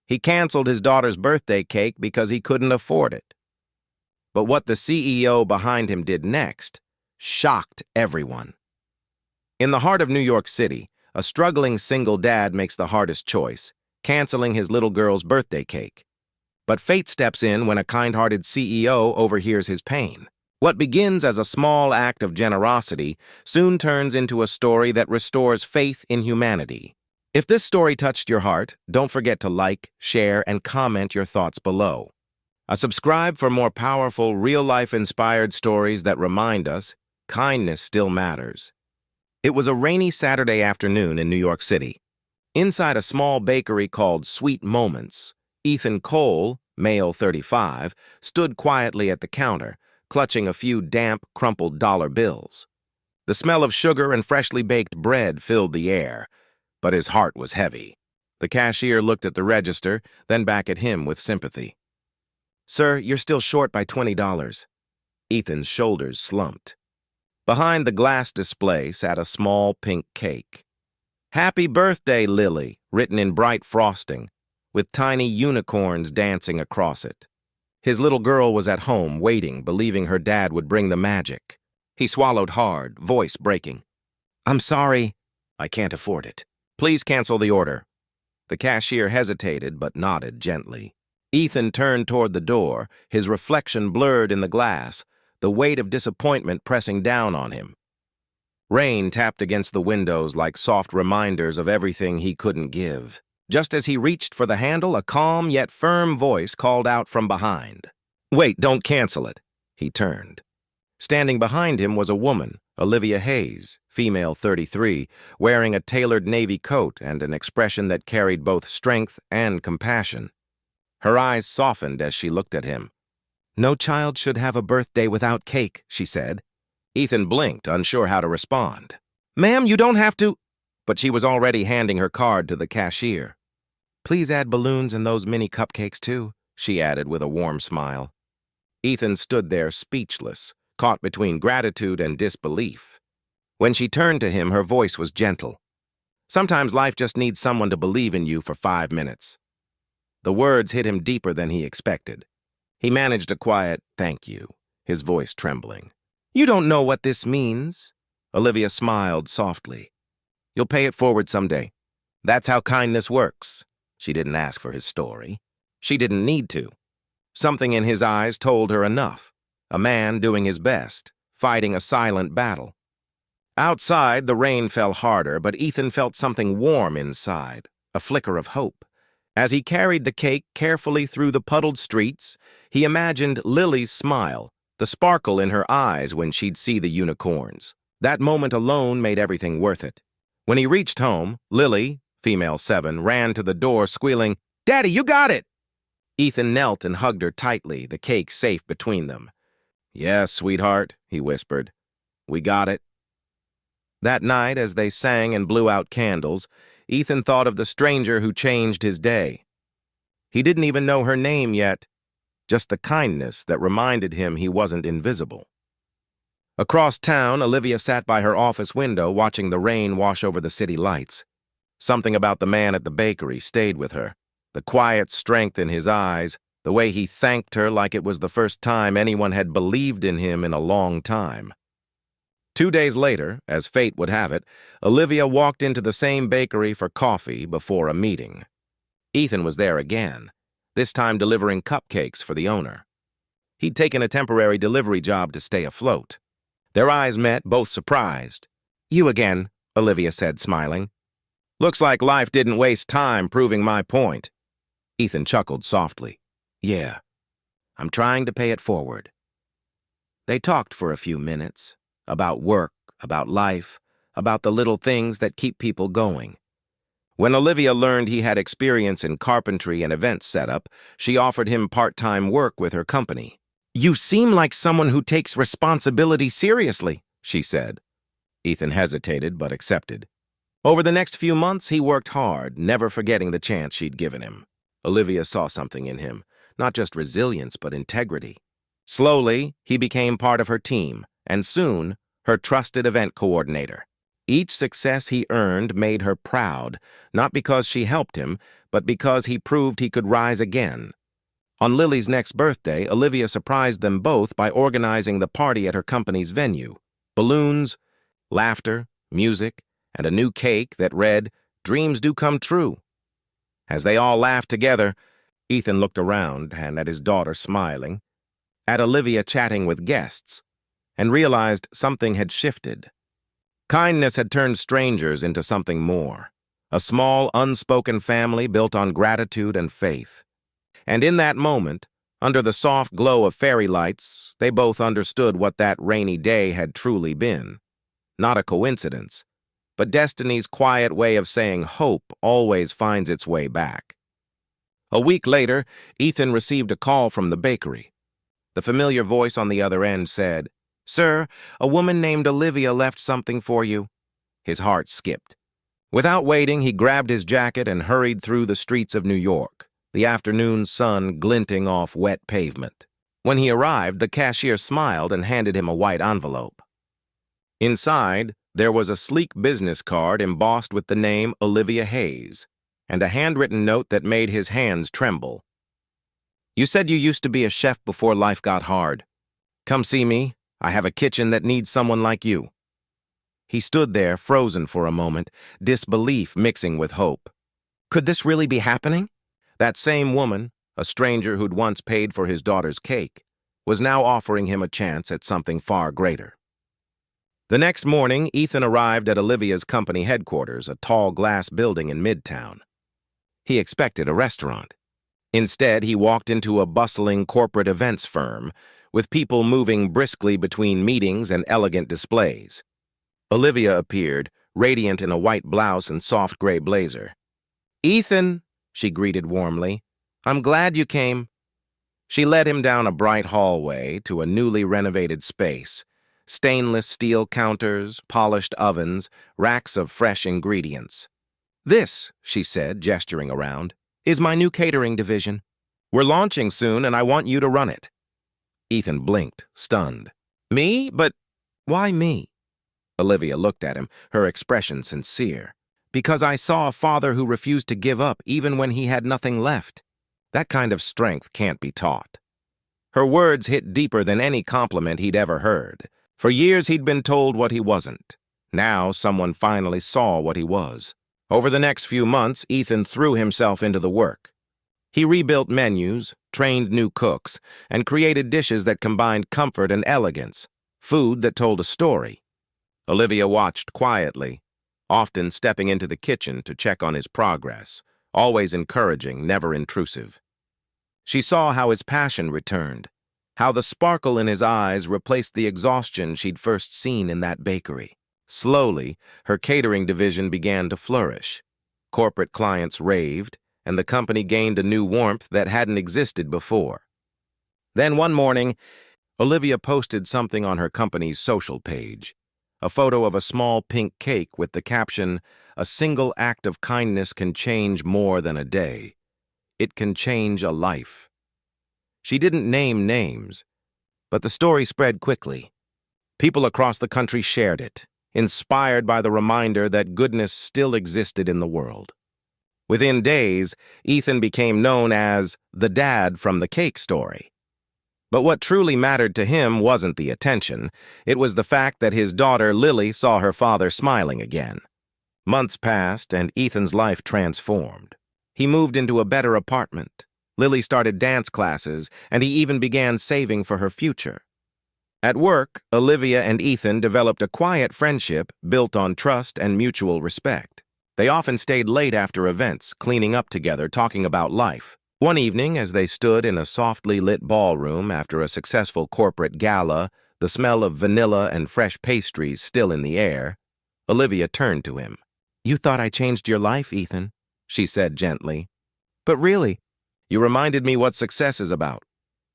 He canceled his daughter's birthday cake because he couldn't afford it. But what the CEO behind him did next shocked everyone. In the heart of New York City, a struggling single dad makes the hardest choice, canceling his little girl's birthday cake. But fate steps in when a kind-hearted CEO overhears his pain. What begins as a small act of generosity soon turns into a story that restores faith in humanity. If this story touched your heart, don't forget to like, share, and comment your thoughts below. Subscribe for more powerful, real-life inspired stories that remind us kindness still matters. It was a rainy Saturday afternoon in New York City. Inside a small bakery called Sweet Moments, Ethan Cole, male 35, stood quietly at the counter, clutching a few damp, crumpled dollar bills. The smell of sugar and freshly baked bread filled the air, but his heart was heavy. The cashier looked at the register, then back at him with sympathy. "Sir, you're still short by $20. Ethan's shoulders slumped. Behind the glass display sat a small pink cake. "Happy Birthday, Lily," written in bright frosting, with tiny unicorns dancing across it. His little girl was at home, waiting, believing her dad would bring the magic. He swallowed hard, voice breaking. "I'm sorry, I can't afford it. Please cancel the order." The cashier hesitated but nodded gently. Ethan turned toward the door, his reflection blurred in the glass, the weight of disappointment pressing down on him. Rain tapped against the windows like soft reminders of everything he couldn't give. Just as he reached for the handle, a calm yet firm voice called out from behind. "Wait, don't cancel it." He turned. Standing behind him was a woman, Olivia Hayes, female 33, wearing a tailored navy coat and an expression that carried both strength and compassion. Her eyes softened as she looked at him. "No child should have a birthday without cake," she said. Ethan blinked, unsure how to respond. "Ma'am, you don't have to—" But she was already handing her card to the cashier. "Please add balloons and those mini cupcakes, too," she added with a warm smile. Ethan stood there speechless, caught between gratitude and disbelief. When she turned to him, her voice was gentle. "Sometimes life just needs someone to believe in you for 5 minutes." The words hit him deeper than he expected. He managed a quiet "thank you," his voice trembling. "You don't know what this means." Olivia smiled softly. "You'll pay it forward someday. That's how kindness works." She didn't ask for his story. She didn't need to. Something in his eyes told her enough. A man doing his best, fighting a silent battle. Outside, the rain fell harder, but Ethan felt something warm inside, a flicker of hope. As he carried the cake carefully through the puddled streets, he imagined Lily's smile, the sparkle in her eyes when she'd see the unicorns. That moment alone made everything worth it. When he reached home, Lily, female 7, ran to the door squealing, "Daddy, you got it!" Ethan knelt and hugged her tightly, the cake safe between them. "Yes, sweetheart," he whispered. "We got it." That night, as they sang and blew out candles, Ethan thought of the stranger who changed his day. He didn't even know her name yet, just the kindness that reminded him he wasn't invisible. Across town, Olivia sat by her office window watching the rain wash over the city lights. Something about the man at the bakery stayed with her. The quiet strength in his eyes, the way he thanked her like it was the first time anyone had believed in him in a long time. 2 days later, as fate would have it, Olivia walked into the same bakery for coffee before a meeting. Ethan was there again, this time delivering cupcakes for the owner. He'd taken a temporary delivery job to stay afloat. Their eyes met, both surprised. "You again," Olivia said, smiling. "Looks like life didn't waste time proving my point." Ethan chuckled softly. "Yeah, I'm trying to pay it forward." They talked for a few minutes, about work, about life, about the little things that keep people going. When Olivia learned he had experience in carpentry and event setup, she offered him part-time work with her company. "You seem like someone who takes responsibility seriously," she said. Ethan hesitated but accepted. Over the next few months, he worked hard, never forgetting the chance she'd given him. Olivia saw something in him, not just resilience but integrity. Slowly, he became part of her team, and soon, her trusted event coordinator. Each success he earned made her proud, not because she helped him, but because he proved he could rise again. On Lily's next birthday, Olivia surprised them both by organizing the party at her company's venue. Balloons, laughter, music, and a new cake that read, "Dreams do come true." As they all laughed together, Ethan looked around and at his daughter smiling, at Olivia chatting with guests, and realized something had shifted. Kindness had turned strangers into something more, a small, unspoken family built on gratitude and faith. And in that moment, under the soft glow of fairy lights, they both understood what that rainy day had truly been. Not a coincidence, but destiny's quiet way of saying hope always finds its way back. A week later, Ethan received a call from the bakery. The familiar voice on the other end said, "Sir, a woman named Olivia left something for you." His heart skipped. Without waiting, he grabbed his jacket and hurried through the streets of New York, the afternoon sun glinting off wet pavement. When he arrived, the cashier smiled and handed him a white envelope. Inside, there was a sleek business card embossed with the name Olivia Hayes, and a handwritten note that made his hands tremble. "You said you used to be a chef before life got hard. Come see me. I have a kitchen that needs someone like you." He stood there, frozen for a moment, disbelief mixing with hope. Could this really be happening? That same woman, a stranger who'd once paid for his daughter's cake, was now offering him a chance at something far greater. The next morning, Ethan arrived at Olivia's company headquarters, a tall glass building in Midtown. He expected a restaurant. Instead, he walked into a bustling corporate events firm, with people moving briskly between meetings and elegant displays. Olivia appeared, radiant in a white blouse and soft gray blazer. "Ethan," she greeted warmly, "I'm glad you came." She led him down a bright hallway to a newly renovated space. Stainless steel counters, polished ovens, racks of fresh ingredients. "This," she said, gesturing around, "is my new catering division. We're launching soon, and I want you to run it." Ethan blinked, stunned. "Me? But why me?" Olivia looked at him, her expression sincere. "Because I saw a father who refused to give up even when he had nothing left. That kind of strength can't be taught." Her words hit deeper than any compliment he'd ever heard. For years he'd been told what he wasn't. Now someone finally saw what he was. Over the next few months, Ethan threw himself into the work. He rebuilt menus, trained new cooks, and created dishes that combined comfort and elegance, food that told a story. Olivia watched quietly, often stepping into the kitchen to check on his progress, always encouraging, never intrusive. She saw how his passion returned, how the sparkle in his eyes replaced the exhaustion she'd first seen in that bakery. Slowly, her catering division began to flourish. Corporate clients raved, and the company gained a new warmth that hadn't existed before. Then one morning, Olivia posted something on her company's social page, a photo of a small pink cake with the caption, "A single act of kindness can change more than a day. It can change a life." She didn't name names, but the story spread quickly. People across the country shared it, inspired by the reminder that goodness still existed in the world. Within days, Ethan became known as the dad from the cake story. But what truly mattered to him wasn't the attention. It was the fact that his daughter Lily saw her father smiling again. Months passed, and Ethan's life transformed. He moved into a better apartment. Lily started dance classes, and he even began saving for her future. At work, Olivia and Ethan developed a quiet friendship built on trust and mutual respect. They often stayed late after events, cleaning up together, talking about life. One evening, as they stood in a softly lit ballroom after a successful corporate gala, the smell of vanilla and fresh pastries still in the air, Olivia turned to him. "You thought I changed your life, Ethan," she said gently. "But really, you reminded me what success is about."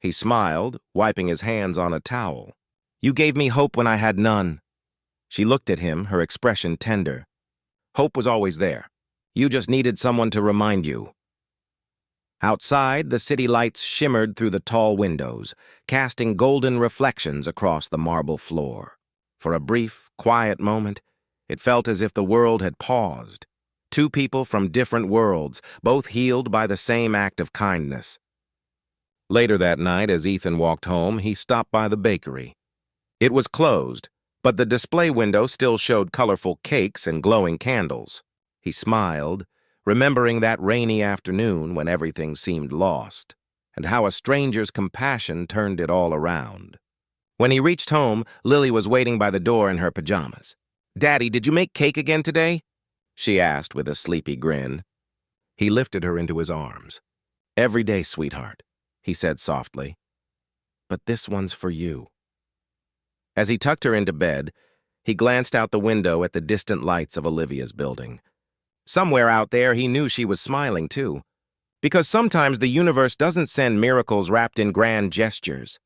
He smiled, wiping his hands on a towel. "You gave me hope when I had none." She looked at him, her expression tender. "Hope was always there. You just needed someone to remind you." Outside, the city lights shimmered through the tall windows, casting golden reflections across the marble floor. For a brief, quiet moment, It felt as if the world had paused. Two people from different worlds, both healed by the same act of kindness. Later that night, as Ethan walked home, he stopped by the bakery. It was closed, but the display window still showed colorful cakes and glowing candles. He smiled, remembering that rainy afternoon when everything seemed lost, and how a stranger's compassion turned it all around. When he reached home, Lily was waiting by the door in her pajamas. "Daddy, did you make cake again today?" she asked with a sleepy grin. He lifted her into his arms. "Every day, sweetheart," he said softly. "But this one's for you." As he tucked her into bed, he glanced out the window at the distant lights of Olivia's building. Somewhere out there, he knew she was smiling too. Because sometimes the universe doesn't send miracles wrapped in grand gestures.